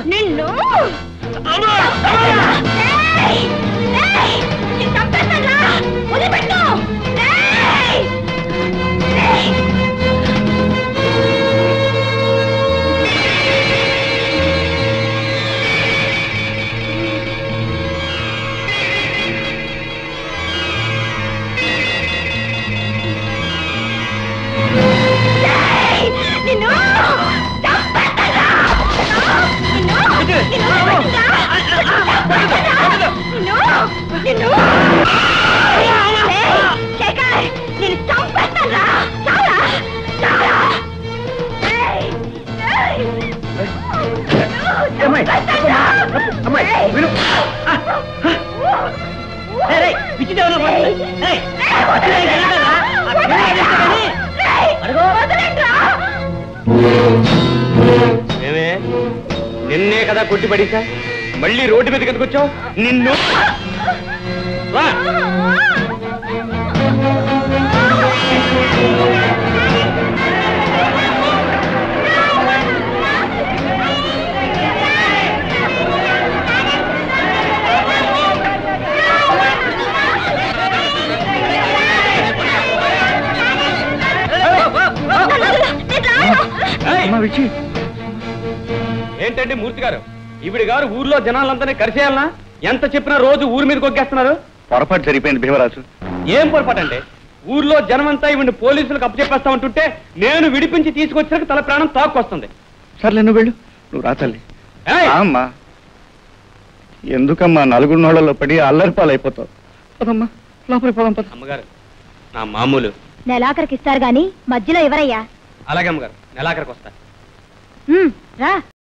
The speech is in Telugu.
నిన్ను వదిలిపెట్టు. నిన్నే కదా కొట్టి పడేసా, మళ్ళీ రోడ్డు మీద కిందకు వచ్చావు. నిన్ను ఏంటండి మూర్తి గారు, ఈవిడి గారు ఊర్లో జనాలంతా కరిసేయాలనా? ఎంత చెప్పినా రోజు ఊరి మీద కొగ్గేస్తున్నారు. పొరపాటు జరిగిపోయింది భీమరాజు. ఏం పొరపాటు అండి? ఊర్లో జనమంతా ఈవిడిని పోలీసులకు అప్పచెప్పేస్తా ఉంటుంటే నేను విడిపించి తీసుకొచ్చాక తల ప్రాణం తాక్కొస్తుంది. సర్లే నువ్వు వెళ్ళు, నువ్వు రాతల్లి. అమ్మా ఎందుకమ్మా నలుగురు నోళ్లలో పడి అల్లరిపాలైపోతావు. పదమ్మా లోపలికి పోదాం. పద. అమ్మగారు నా మామూలు నెలాఖరికి ఇస్తారు గాని మధ్యలో ఎవరయ్యా? అలాగే అమ్మగారు, నెలాఖరికి వస్తా. రా.